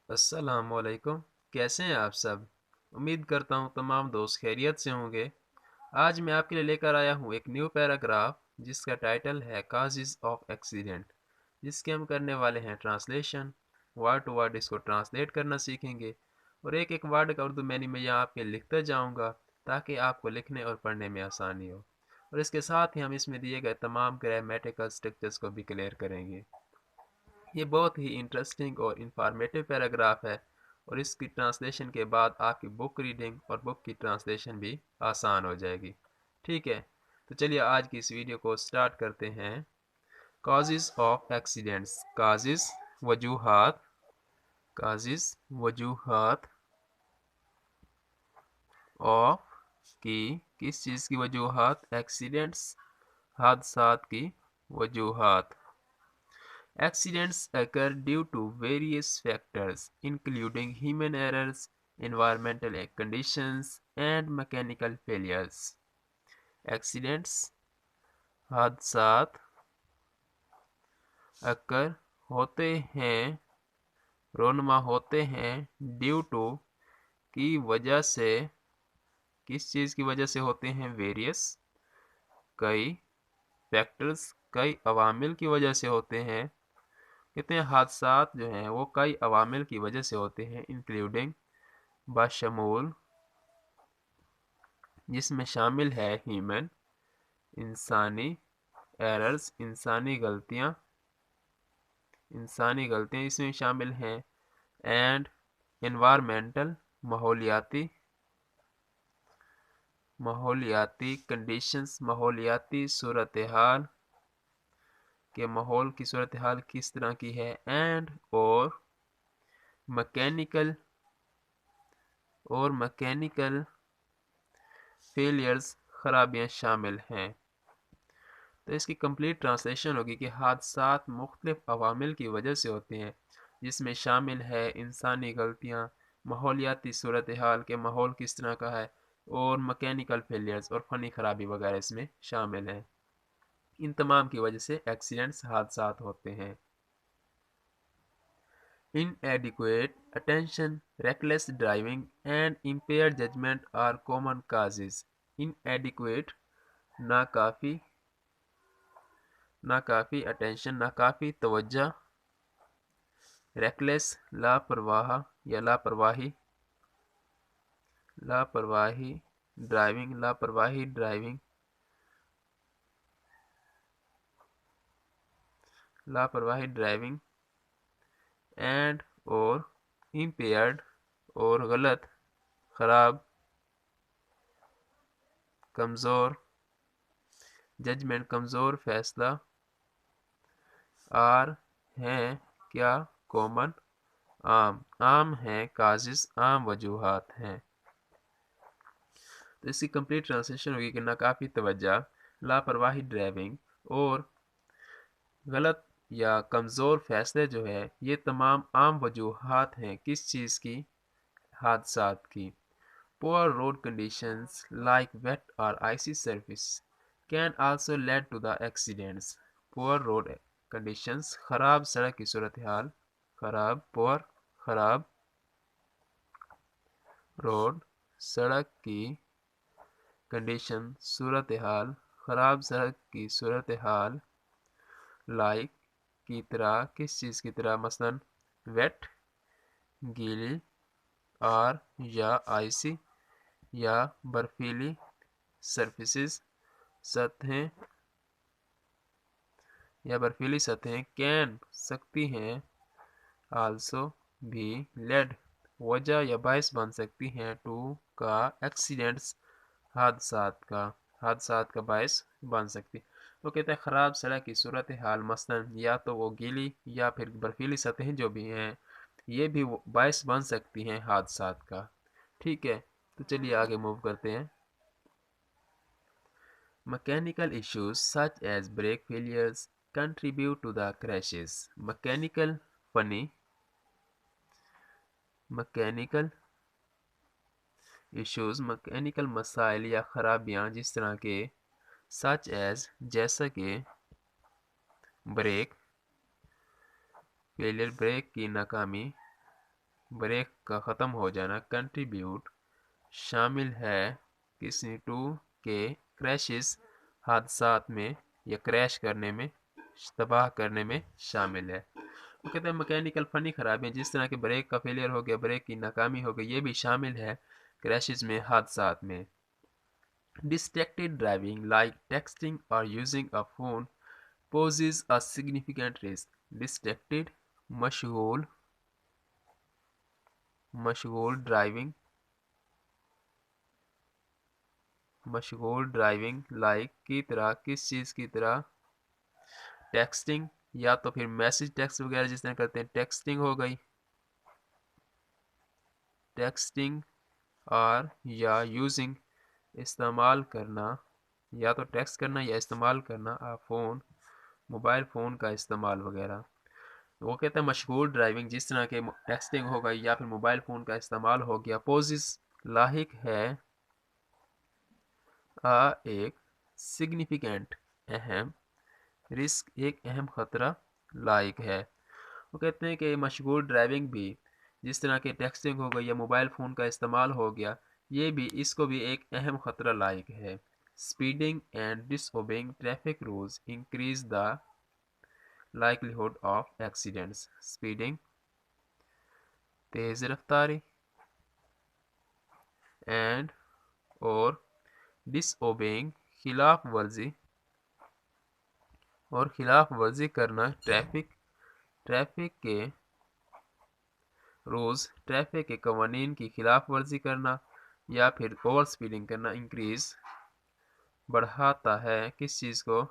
अस्सलामुअलैकुम। कैसे हैं आप सब? उम्मीद करता हूँ तमाम दोस्त खैरियत से होंगे। आज मैं आपके लिए लेकर आया हूँ एक न्यू पैराग्राफ जिसका टाइटल है काजेस ऑफ एक्सीडेंट, जिसके हम करने वाले हैं ट्रांसलेशन। वर्ड टू वर्ड इसको ट्रांसलेट करना सीखेंगे और एक एक वर्ड का उर्दू मैंने मैं यहाँ आपके लिखता जाऊँगा ताकि आपको लिखने और पढ़ने में आसानी हो। और इसके साथ ही हम इसमें दिए गए तमाम ग्रामेटिकल स्ट्रक्चर्स को भी क्लियर करेंगे। ये बहुत ही इंटरेस्टिंग और इंफॉर्मेटिव पैराग्राफ है और इसकी ट्रांसलेशन के बाद आपकी बुक रीडिंग और बुक की ट्रांसलेशन भी आसान हो जाएगी। ठीक है, तो चलिए आज की इस वीडियो को स्टार्ट करते हैं। काजेस ऑफ एक्सीडेंट्स, काजेस वजूहात, काजेस वजूहात ऑफ की किस चीज़ की वजूहात, एक्सीडेंट्स हादसात की वजूहात। Accidents occur due to various factors, including human errors, environmental conditions, and mechanical failures. Accidents, हादसात occur होते हैं, रोनमा होते हैं, ड्यू टू की वजह से, किस चीज़ की वजह से होते हैं, वेरियस कई, फैक्टर्स कई अवामिल की वजह से होते हैं। कहते हैं हादसात जो हैं वो कई अवामिल की वजह से होते हैं, इंक्लूडिंग बशमूल, जिसमें शामिल है ह्यूमन इंसानी, एरर्स इंसानी गलतियाँ इसमें शामिल हैं, एंड एनवायरमेंटल माहौलियाती कंडीशंस, माहौलियाती सूरत हाल के माहौल की सूरत हाल किस तरह की है, एंड मैकेनिकल मैकेनिकल फेलियर्स खराबियाँ शामिल हैं। तो इसकी कंप्लीट ट्रांसलेशन होगी कि हादसात मुख्तलिफ अवामिल की वजह से होते हैं, जिसमें शामिल है इंसानी गलतियाँ, माहौलियाती सूरत हाल के माहौल किस तरह का है, और मैकेनिकल फेलियर्स और फ़नी खराबी वगैरह इसमें शामिल हैं। इन तमाम की वजह से एक्सीडेंट्स हादसात होते हैं। Inadequate attention, reckless driving, and impaired judgment are common causes. Inadequate नाकाफ़ी, नाकाफ़ी अटेंशन, नाकाफ़ी तवज्जो, रेकलेस लापरवाह या लापरवाही, लापरवाही ड्राइविंग, लापरवाही ड्राइविंग, लापरवाही ड्राइविंग, एंड और इम्पेयर्ड और गलत, खराब, कमज़ोर, जजमेंट कमज़ोर फैसला, आर हैं क्या, कॉमन आम हैं, काजिज आम वजूहात हैं। तो इसकी कंप्लीट ट्रांसलेशन होगी कि नाकाफ़ी तवज्जो, लापरवाही ड्राइविंग और गलत या कमज़ोर फैसले जो है ये तमाम आम वजूहात हैं किस चीज़ की, हादसात की। Poor road conditions like wet or icy surface can also lead to the accidents. Poor road conditions, खराब सड़क की सूरत हाल, poor खराब रोड सड़क की, कंडीशन सूरत हाल, खराब सड़क की सूरत हाल, लाइक की तरह, किस चीज़ की तरह, मसलन वेट गीली, और या आइसी या बर्फीली, सरफेसेस सतहें या बर्फीली सतहें, कैन सकती हैं, आल्सो भी, लेड वजह या बायस बन सकती हैं, टू का, एक्सीडेंट्स हादसात का बायस बन सकती। तो कहते हैं ख़राब सड़क की सूरत हाल मसलन या तो वो गीली या फिर बर्फीली सतहें जो भी हैं ये भी बायस बन सकती हैं हादसात का। ठीक है, तो चलिए आगे मूव करते हैं। Mechanical issues such as brake failures contribute to the crashes. Mechanical issues, mechanical मसाइल या खराबियाँ जिस तरह के, such as जैसा कि, ब्रेक फेलियर ब्रेक की नाकामी, ब्रेक का ख़त्म हो जाना, कंट्रीब्यूट शामिल है किसी टू के क्रैशेस हादसात में या क्रैश करने में, तबाह करने में शामिल है। वो कहते हैं मैकेनिकल फनी खराबियाँ जिस तरह के ब्रेक का फेलियर हो गया, ब्रेक की नाकामी हो गई, ये भी शामिल है क्रैशेस में, हादसात में। Distracted driving, like texting or using a phone, poses a significant risk. Distracted, मशगूल मशगूल ड्राइविंग मशगूल ड्राइविंग लाइक की तरह, किस चीज़ की तरह, टेक्सटिंग या तो फिर मैसेज टेक्स्ट वगैरह जिस तरह करते हैं, टेक्सटिंग हो गई, टेक्सटिंग और या यूजिंग इस्तेमाल करना, या तो टेक्स्ट करना या इस्तेमाल करना, फ़ोन मोबाइल फ़ोन का इस्तेमाल वगैरह। वो कहते हैं मशगूल ड्राइविंग जिस तरह के टेक्सटिंग हो गई या फिर मोबाइल फ़ोन का इस्तेमाल हो गया, पोजिस लाहिक है एक सिग्निफिकेंट अहम, रिस्क एक अहम ख़तरा लायक है। वो कहते हैं कि मशगूल ड्राइविंग भी जिस तरह के टेक्सटिंग हो गई या मोबाइल फ़ोन का इस्तेमाल हो गया, ये भी इसको भी एक अहम ख़तरा लायक है। Speeding and disobeying traffic rules increase the likelihood of accidents. Speeding तेज़ रफ्तारी and और disobeying खिलाफ वर्जी और खिलाफ वर्जी करना ट्रैफिक के रूल्स, ट्रैफिक के कवानीन की खिलाफ वर्जी करना या फिर ओवर स्पीडिंग करना इंक्रीज बढ़ाता है किस चीज़ को।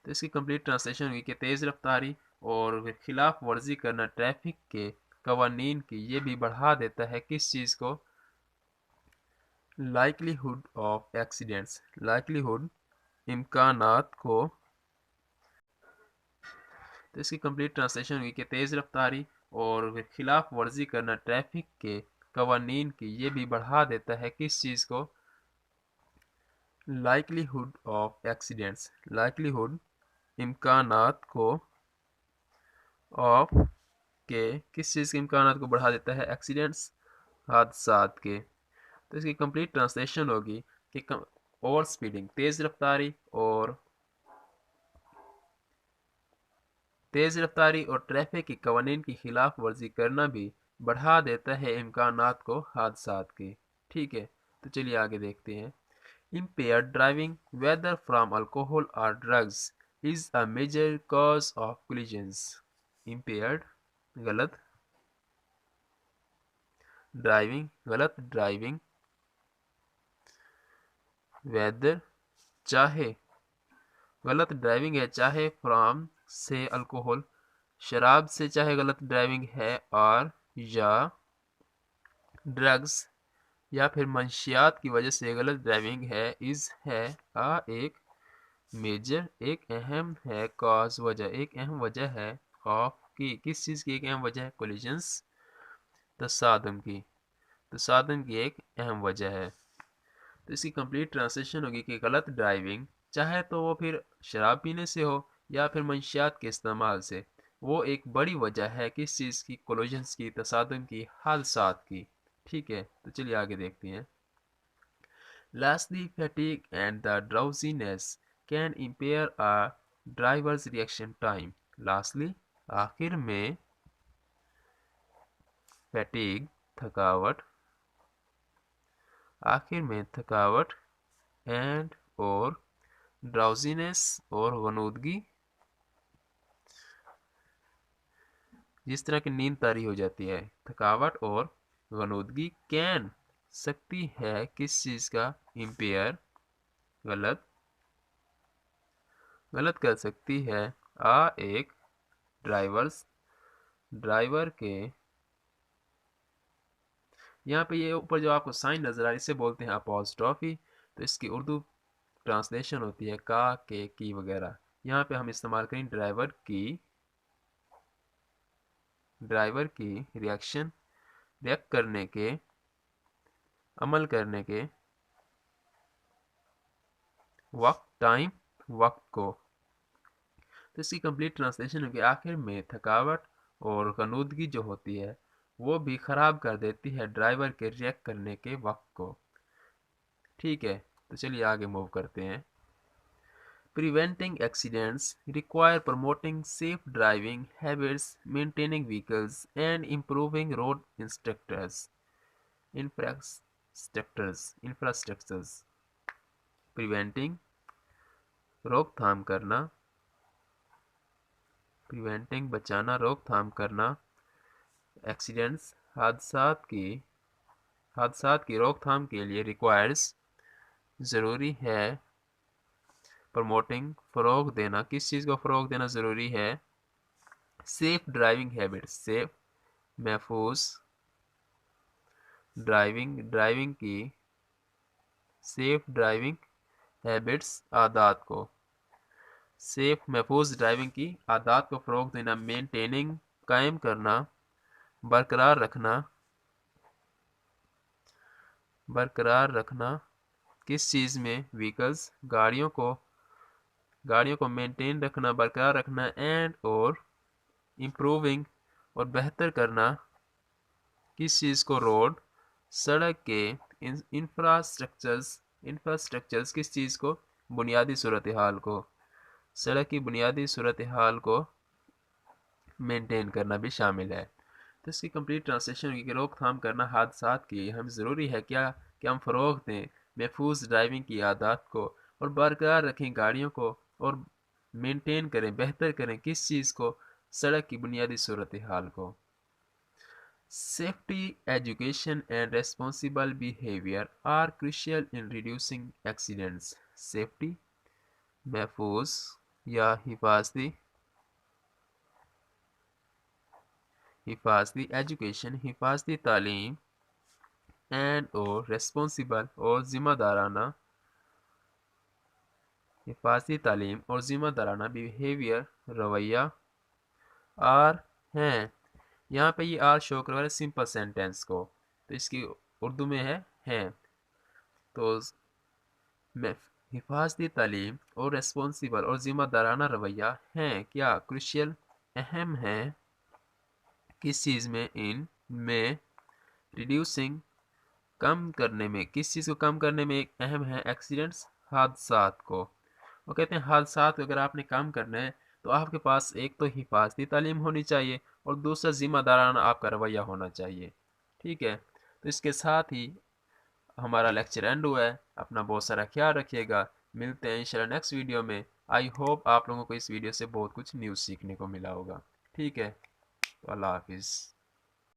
तो इसकी कंप्लीट ट्रांसलेशन हुई कि तेज़ रफ्तारी और खिलाफ वर्जी करना ट्रैफिक के कवानीन की ये भी बढ़ा देता है किस चीज़ को, लाइक्लीहुड ऑफ एक्सीडेंट्स, लाइक्लीहुड इम्कानात को। तो इसकी कंप्लीट ट्रांसलेशन हुई कि तेज़ रफ्तारी और खिलाफ वर्जी करना ट्रैफिक के कवानीन की ये भी बढ़ा देता है किस चीज़ को, लाइक्लीहुड ऑफ एक्सीडेंट्स, लाइक्लीहुड इम्कानात को ऑफ के किस चीज़ के इम्कानात को बढ़ा देता है, एक्सीडेंट्स हादसात के। तो इसकी कंप्लीट ट्रांसलेशन होगी कि ओवर स्पीडिंग तेज़ रफ्तारी और ट्रैफिक की कवानीन की खिलाफ वर्जी करना भी बढ़ा देता है इम्कानात को हादसात के। ठीक है, तो चलिए आगे देखते हैं। Impaired driving, whether from alcohol or drugs, is a major cause of collisions. Impaired गलत, ड्राइविंग गलत, ड्राइविंग, whether चाहे, गलत ड्राइविंग है, चाहे फ्रॉम से अल्कोहल शराब से चाहे गलत ड्राइविंग है, और या ड्रग्स या फिर मंशियात की वजह से गलत ड्राइविंग है, इज़ है एक मेजर एक अहम है, कॉज वजह एक अहम वजह है, ऑफ की किस चीज़ की एक अहम वजह है, कोलिजन्स तसादम की एक अहम वजह है। तो इसकी कंप्लीट ट्रांसलेशन होगी कि गलत ड्राइविंग चाहे तो वो फिर शराब पीने से हो या फिर मंशियात के इस्तेमाल से, वो एक बड़ी वजह है किस चीज़ की, कोलिजन्स की, तसादम की, हादसात की। ठीक है, तो चलिए आगे देखते हैं। Lastly, fatigue and the drowsiness can impair a driver's reaction time. Lastly, आखिर में, fatigue थकावट, आखिर में थकावट, and और drowsiness और गनूदगी, जिस तरह की नींद तारी हो जाती है, थकावट और गनूदगी, कैन सकती है किस चीज़ का, इम्पेयर गलत कर सकती है एक ड्राइवर के। यहाँ पे ये ऊपर जो आपको साइन नज़र आ रहा है इसे बोलते हैं अपॉस्ट्रॉफी। तो इसकी उर्दू ट्रांसलेशन होती है का, के, की वगैरह। यहाँ पे हम इस्तेमाल करें ड्राइवर की रिएक्ट करने के, अमल करने के वक्त को। तो इसकी कंप्लीट ट्रांसलेशन होगी आखिर में थकावट اور غنودگی جو ہوتی ہے وہ بھی خراب کر دیتی ہے ڈرائیور کے ریئیکٹ کرنے کے وقت کو. ٹھیک ہے، تو چلیے آگے موو کرتے ہیں. Preventing accidents require promoting safe driving habits, maintaining vehicles, and improving road infrastructures. Preventing روک تھام کرنا، preventing بچانا، روک تھام کرنا، accidents حادثات کی روک تھام کے لیے requires ضروری ہے، promoting فروغ دینا، کس چیز کو فروغ دینا ضروری ہے؟ سیف ڈرائیونگ ہیبٹس، سیف محفوظ ڈرائیونگ کی سیف ڈرائیونگ ہیبٹس عادات کو، سیف محفوظ ڈرائیونگ کی عادات کو فروغ دینا. مینٹیننگ قائم کرنا، برقرار رکھنا کس چیز میں؟ وہیکلز گاڑیوں کو مینٹین رکھنا، برقرار رکھنا. اینڈ اور امپروونگ اور بہتر کرنا کس چیز کو؟ روڈ سڑک کے انفراسٹرکچرز کس چیز کو؟ بنیادی صورتحال کو، سڑک کی بنیادی صورتحال کو مینٹین کرنا بھی شامل ہے. تو اس کی کمپلیٹ ٹرانسلیشن ہوگی کہ روک تھام کرنا حادثات کی ہم ضروری ہے کیا کہ ہم فروغ دیں محفوظ ڈرائیونگ کی عادات کو، اور برقرار رکھیں گاڑیوں کو، اور مینٹین کریں، بہتر کریں کس چیز کو؟ سڑک کی بنیادی صورتحال کو. Safety education and responsible behavior are crucial in reducing accidents. Safety محفوظ یا حفاظتی ایجوکیشن حفاظتی تعلیم، اینڈ اور ریسپانسیبل اور ذمہ دارانہ حفاظتی تعلیم اور ذمہ دارانہ بیہیویئر رویہ آر ہیں. یہاں پہ یہ آر شو کروا رہے سمپل سینٹینس کو، تو اس کی اردو میں ہے ہیں. تو حفاظتی تعلیم اور ریسپانسیبل اور ذمہ دارانہ رویہ ہیں کیا؟ کروشیل اہم ہیں کس چیز میں؟ ان میں ریڈیوسنگ کم کرنے میں، کس چیز کو کم کرنے میں اہم ہے؟ ایکسیڈنٹس حادثات کو. وہ کہتے ہیں حادثات کو اگر آپ نے کم کرنا ہے تو آپ کے پاس ایک تو حفاظتی تعلیم ہونی چاہیے اور دوسرا ذمہ دارانہ آپ کا رویہ ہونا چاہیے. ٹھیک ہے، تو اس کے ساتھ ہی ہمارا لیکچر اینڈ ہوا ہے. اپنا بہت سارا خیال رکھیے گا، ملتے ہیں انشاءاللہ نیکسٹ ویڈیو میں. آئی ہوپ آپ لوگوں کو اس ویڈیو سے بہت کچھ نیوز سیکھنے کو ملا ہوگا. ٹھیک ہے، تو اللہ حافظ.